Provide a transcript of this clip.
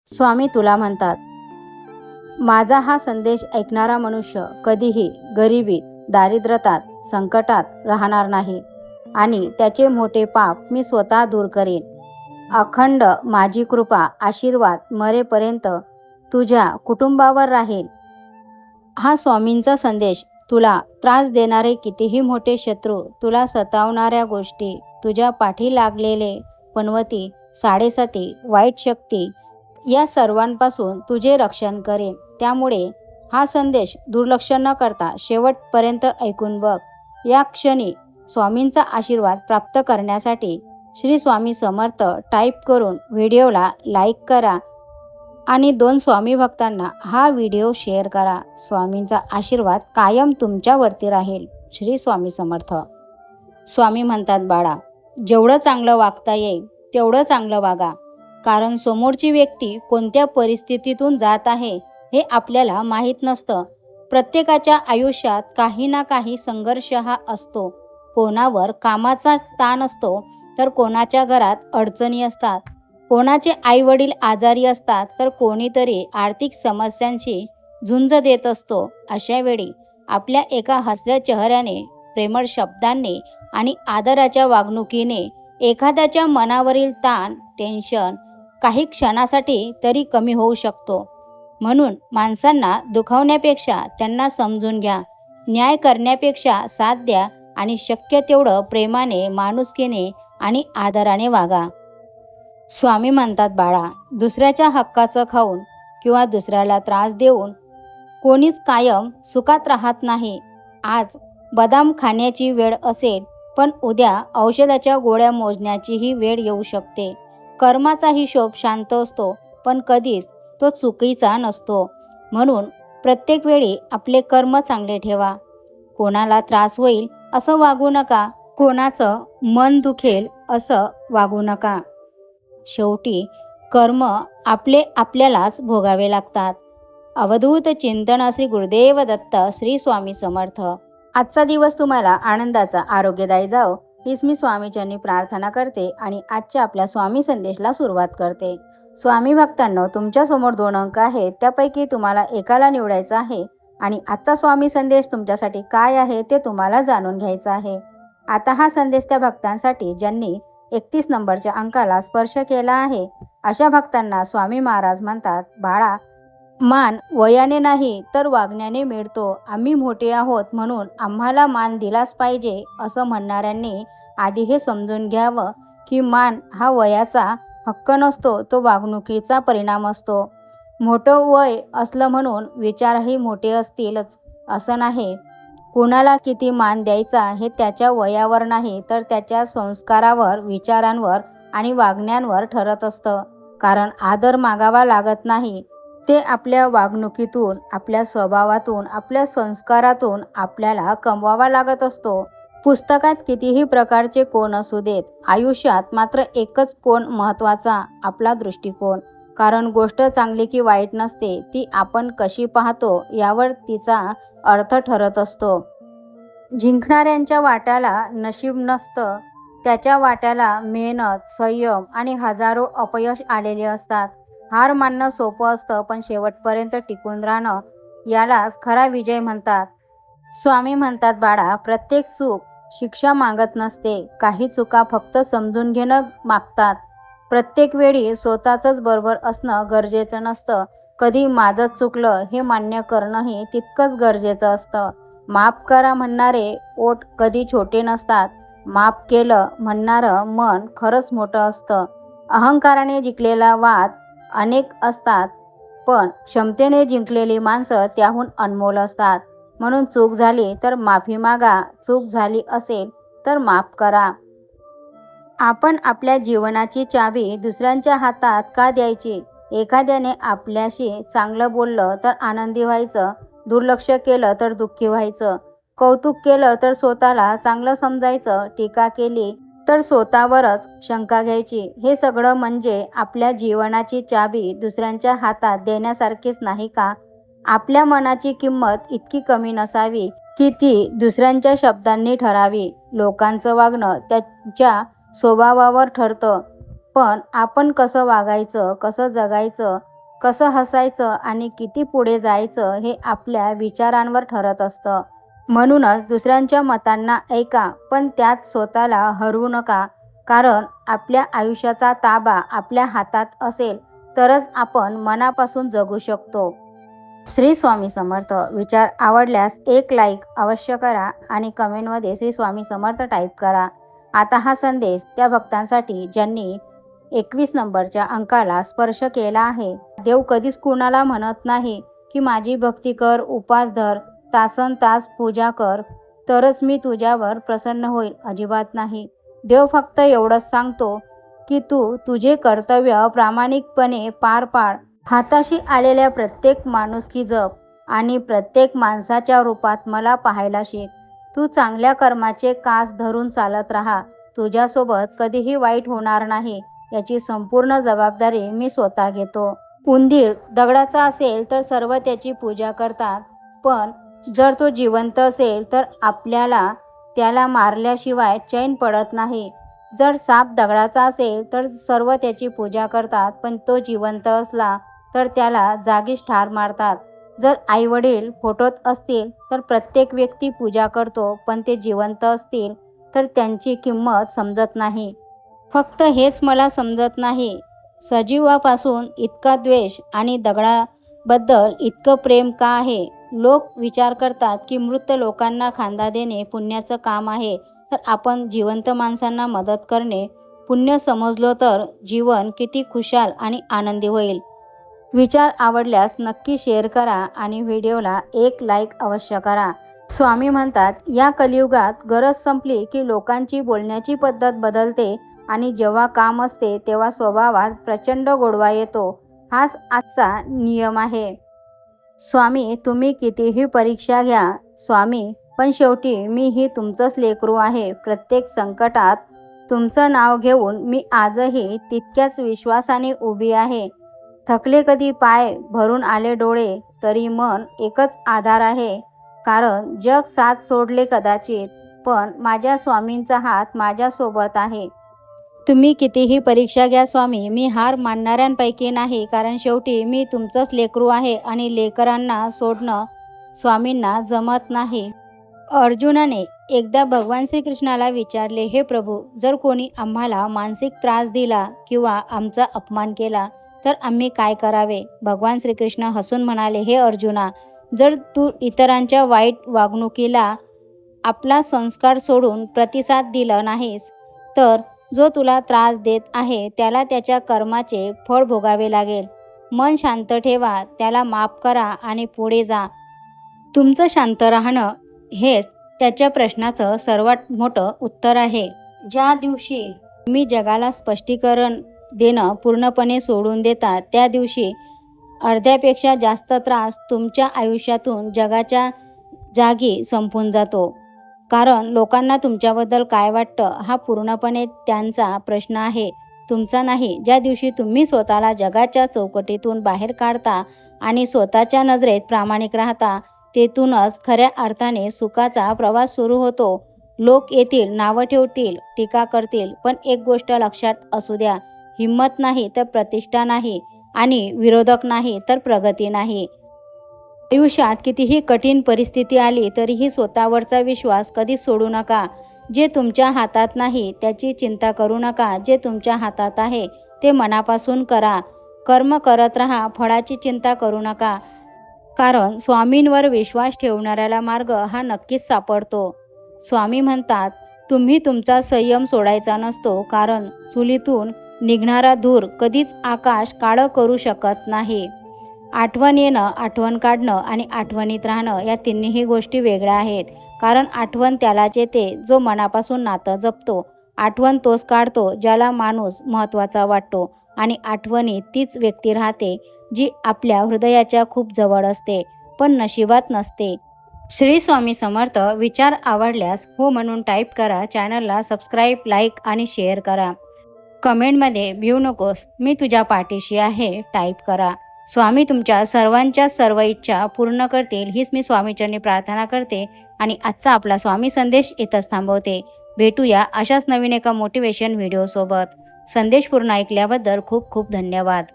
स्वामी तुला म्हणतात, माझा हा संदेश ऐकणारा मनुष्य कधीही गरिबीत, दारिद्र्यतात, संकटात राहणार नाही आणि त्याचे मोठे पाप मी स्वतः दूर करेन. अखंड माझी कृपा, आशीर्वाद मरेपर्यंत तुझ्या कुटुंबावर राहील. हा स्वामींचा संदेश तुला त्रास देणारे कितीही मोठे शत्रू, तुला सतावणाऱ्या गोष्टी, तुझ्या पाठी लागलेले पनवती, साडेसाती, वाईट शक्ती या सर्वांपासून तुझे रक्षण करेन. त्यामुळे हा संदेश दुर्लक्ष न करता शेवटपर्यंत ऐकून बघ. या क्षणी स्वामींचा आशीर्वाद प्राप्त करण्यासाठी श्री स्वामी समर्थ टाईप करून व्हिडिओला लाईक करा आणि 2 स्वामी भक्तांना हा व्हिडिओ शेअर करा. स्वामींचा आशीर्वाद कायम तुमच्यावरती राहील. श्री स्वामी समर्थ. स्वामी म्हणतात, बाळा, जेवढं चांगलं वागता येईल तेवढं चांगलं वागा. कारण समोरची व्यक्ती कोणत्या परिस्थितीतून जात आहे हे आपल्याला माहीत नसतं. प्रत्येकाच्या आयुष्यात काही ना काही संघर्ष हा असतो. कोणावर कामाचा ताण असतो, तर कोणाच्या घरात अडचणी असतात. कोणाचे आईवडील आजारी असतात, तर कोणीतरी आर्थिक समस्यांशी झुंज देत असतो. अशा वेळी आपल्या एका हसऱ्या चेहऱ्याने, प्रेमळ शब्दांनी आणि आदराच्या वागणुकीने एखाद्याच्या मनावरील ताण, टेन्शन काही क्षणासाठी तरी कमी होऊ शकतो. म्हणून माणसांना दुखावण्यापेक्षा त्यांना समजून घ्या. न्याय करण्यापेक्षा साथ द्या आणि शक्य तेवढं प्रेमाने, माणुसकीने आणि आदराने वागा. स्वामी म्हणतात, बाळा, दुसऱ्याच्या हक्काचं खाऊन किंवा दुसऱ्याला त्रास देऊन कोणीच कायम सुखात राहत नाही. आज बदाम खाण्याची वेळ असेल, पण उद्या औषधाच्या गोळ्या मोजण्याचीही वेळ येऊ शकते. कर्माचा हिशोब शांत असतो, पण कधीच तो चुकीचा नसतो. म्हणून प्रत्येक वेळी आपले कर्म चांगले ठेवा. कोणाला त्रास होईल असं वागू नका. कोणाचं मन दुखेल असं वागू नका. शेवटी कर्म आपले आपल्यालाच भोगावे लागतात. अवधूत चिंतन श्री गुरुदेव दत्त. श्री स्वामी समर्थ. आजचा दिवस तुम्हाला आनंदाचा, आरोग्यदायी जाओ हीच मी स्वामीचरणी प्रार्थना करते आणि आजच्या आपल्या स्वामी संदेशला सुरुवात करते. स्वामी भक्तांनो, तुमच्यासमोर 2 अंक आहेत. त्यापैकी तुम्हाला एकाला निवडायचं आहे आणि आजचा स्वामी संदेश तुमच्यासाठी काय आहे ते तुम्हाला जाणून घ्यायचं आहे. आता हा संदेश त्या भक्तांसाठी ज्यांनी 31 नंबरच्या अंकाला स्पर्श केला आहे. अशा भक्तांना स्वामी महाराज म्हणतात, बाळा, मान वयाने नाही तर वागण्याने मिळतो. आम्ही मोठे आहोत म्हणून आम्हाला मान दिलाच पाहिजे असं म्हणणाऱ्यांनी आधी हे समजून घ्यावं की मान हा वयाचा हक्क नसतो, तो वागणुकीचा परिणाम असतो. मोठं वय असलं म्हणून विचारही मोठे असतीलच असं नाही. कुणाला किती मान द्यायचा हे त्याच्या वयावर नाही, तर त्याच्या संस्कारावर, विचारांवर आणि वागण्यांवर ठरत असतं. कारण आदर मागावा लागत नाही, ते आपल्या वागणुकीतून, आपल्या स्वभावातून, आपल्या संस्कारातून आपल्याला कमवावा लागत असतो. पुस्तकात कितीही प्रकारचे कोण असू देत, आयुष्यात मात्र एकच कोण महत्त्वाचा, आपला दृष्टिकोन. कारण गोष्ट चांगली की वाईट नसते, ती आपण कशी पाहतो यावर तिचा अर्थ ठरत असतो. जिंकणाऱ्यांच्या वाट्याला नशीब नसतं, त्याच्या वाट्याला मेहनत, संयम आणि हजारो अपयश आलेले असतात. हार मानणं सोपं असतं, पण शेवटपर्यंत टिकून राहणं यालाच खरा विजय म्हणतात. स्वामी म्हणतात, बाळा, प्रत्येक चूक शिक्षा मागत नसते. काही चुका फक्त समजून घेणं मागतात. प्रत्येक वेळी स्वतःचंच बरोबर असणं गरजेचं नसतं. कधी माझं चुकलं हे मान्य करणंही तितकंच गरजेचं असतं. माफ करा म्हणणारे ओठ कधी छोटे नसतात. माफ केलं म्हणणारं मन खरंच मोठं असतं. अहंकाराने जिंकलेला वाद अनेक असतात, पण क्षमतेने जिंकलेली माणसं त्याहून अनमोल असतात. म्हणून चूक झाली तर माफी मागा. चूक झाली असेल तर माफ करा. आपण आपल्या जीवनाची चावी दुसऱ्यांच्या हातात का द्यायची? एखाद्याने आपल्याशी चांगलं बोललं तर आनंदी व्हायचं, दुर्लक्ष केलं तर दुःखी व्हायचं, कौतुक केलं तर स्वतःला चांगलं समजायचं, टीका केली तर स्वतःवरच शंका घ्यायची. हे सगळं म्हणजे आपल्या जीवनाची चावी दुसऱ्यांच्या हातात देण्यासारखीच नाही का? आपल्या मनाची किंमत इतकी कमी नसावी की ती दुसऱ्यांच्या शब्दांनी ठरावी. लोकांचं वागणं त्यांच्या स्वभावावर ठरतं, पण आपण कसं वागायचं, कसं जगायचं कसं हसायचं आणि किती पुढे जायचं हे आपल्या विचारांवर ठरत असतं. म्हणूनच दुसऱ्यांच्या मतांना ऐका, पण त्यात स्वतःला हरवू नका. कारण आपल्या आयुष्याचा ताबा आपल्या हातात असेल तरच आपण मनापासून जगू शकतो. श्री स्वामी समर्थ. विचार आवडल्यास एक लाईक अवश्य करा आणि कमेंटमध्ये श्री स्वामी समर्थ टाईप करा. आता हा संदेश त्या भक्तांसाठी ज्यांनी 21 नंबरच्या अंकाला स्पर्श केला आहे. देव कधीच कुणाला म्हणत नाही की माझी भक्ती कर, उपास धर, तासन तास पूजा कर तरच मी तुझ्यावर प्रसन्न होईल. अजिबात नाही. देव फक्त एवढंच सांगतो की तू तुझे कर्तव्य प्रामाणिकपणे पार पाड. हाताशी आलेल्या प्रत्येक माणुसकी जप आणि प्रत्येक माणसाच्या रूपात मला पाहायला शिक. तू चांगल्या कर्माचे कास धरून चालत राहा. तुझ्यासोबत कधीही वाईट होणार नाही याची संपूर्ण जबाबदारी मी स्वतः घेतो. उंदीर दगडाचा असेल तर सर्व त्याची पूजा करतात, पण जर तो जिवंत असेल तर आपल्याला त्याला मारल्याशिवाय चैन पडत नाही. जर साप दगडाचा असेल तर सर्व त्याची पूजा करतात, पण तो जिवंत असला तर त्याला जागीच ठार मारतात. जर आईवडील फोटोत असतील तर प्रत्येक व्यक्ती पूजा करतो, पण ते जिवंत असतील तर त्यांची किंमत समजत नाही. फक्त हेच मला समजत नाही, सजीवापासून इतका द्वेष आणि दगडाबद्दल इतकं प्रेम का आहे? लोक विचार करतात की मृत लोकांना खांदा देणे पुण्याचं काम आहे, तर आपण जिवंत माणसांना मदत करणे पुण्य समजलो तर जीवन किती खुशाल आणि आनंदी होईल. विचार आवडल्यास नक्की शेअर करा आणि व्हिडिओला एक लाईक अवश्य करा. स्वामी म्हणतात, या कलियुगात गरज संपली की लोकांची बोलण्याची पद्धत बदलते आणि जेव्हा काम असते तेव्हा स्वभावात प्रचंड गोडवा येतो. हाच आजचा नियम आहे. स्वामी, तुम्ही कितीही परीक्षा घ्या स्वामी, पण शेवटी मी ही तुमचंच लेकरू आहे. प्रत्येक संकटात तुमचं नाव घेऊन मी आजही तितक्याच विश्वासाने उभी आहे. थकले कधी पाय, भरून आले डोळे, तरी मन एकच आधार आहे. कारण जग साथ सोडले कदाचित, पण माझ्या स्वामींचा हात माझ्यासोबत आहे. तुम्ही कितीही परीक्षा घ्या स्वामी, मी हार मानणाऱ्यांपैकी नाही. कारण शेवटी मी तुमचंच लेकरू आहे आणि लेकरांना सोडणं स्वामींना जमत नाही. अर्जुनाने एकदा भगवान श्रीकृष्णाला विचारले, हे प्रभू, जर कोणी आम्हाला मानसिक त्रास दिला किंवा आमचा अपमान केला तर आम्ही काय करावे? भगवान श्रीकृष्ण हसून म्हणाले, हे अर्जुना, जर तू इतरांच्या वाईट वागणुकीला आपला संस्कार सोडून प्रतिसाद दिला नाहीस तर जो तुला त्रास देत आहे त्याला त्याच्या कर्माचे फळ भोगावे लागेल. मन शांत ठेवा, त्याला माफ करा आणि पुढे जा. तुमचं शांत राहणं हेच त्याच्या प्रश्नाचं सर्वात मोठं उत्तर आहे. ज्या दिवशी तुम्ही जगाला स्पष्टीकरण देणं पूर्णपणे सोडून देता त्या दिवशी अर्ध्यापेक्षा जास्त त्रास तुमच्या आयुष्यातून जगाच्या जागी संपून जातो. कारण लोकांना तुमच्याबद्दल काय वाटतं हा पूर्णपणे त्यांचा प्रश्न आहे, तुमचा नाही. ज्या दिवशी तुम्ही स्वतःला जगाच्या चौकटीतून बाहेर काढता आणि स्वतःच्या नजरेत प्रामाणिक राहता, तेथूनच खऱ्या अर्थाने सुखाचा प्रवास सुरू होतो. लोक येतील, नावं ठेवतील, टीका करतील, पण एक गोष्ट लक्षात असू द्या, हिंमत नाही तर प्रतिष्ठा नाही आणि विरोधक नाही तर प्रगती नाही. आयुष्यात कितीही कठीण परिस्थिती आली तरीही स्वतःवरचा विश्वास कधीच सोडू नका. जे तुमच्या हातात नाही त्याची चिंता करू नका. जे तुमच्या हातात आहे ते मनापासून करा. कर्म करत राहा, फळाची चिंता करू नका. कारण स्वामींवर विश्वास ठेवणाऱ्याला मार्ग हा नक्कीच सापडतो. स्वामी म्हणतात, तुम्ही तुमचा संयम सोडायचा नसतो, कारण चुलीतून निघणारा धूर कधीच आकाश काळं करू शकत नाही. आठवण येणं, आठवण काढणं आणि आठवणीत राहणं या तिन्ही गोष्टी वेगळ्या आहेत. कारण आठवण त्यालाच येते जो मनापासून नातं जपतो. आठवण तोच काढतो ज्याला माणूस महत्त्वाचा वाटतो आणि आठवणीत तीच व्यक्ती राहते जी आपल्या हृदयाच्या खूप जवळ असते पण नशिबात नसते. श्री स्वामी समर्थ. विचार आवडल्यास हो म्हणून टाईप करा. चॅनलला सबस्क्राईब, लाईक आणि शेअर करा. कमेंटमध्ये भिऊ नकोस, मी तुझ्या पाठीशी आहे टाईप करा. स्वामी तुमच्या सर्वांच्या सर्व इच्छा पूर्ण करतील हीच मी स्वामीचरणी प्रार्थना करते आणि आजचा आपला स्वामी संदेश इथंच थांबवते. भेटूया अशाच नवीन एका मोटिवेशन व्हिडिओसोबत. संदेश पूर्ण ऐकल्याबद्दल खूप खूप धन्यवाद.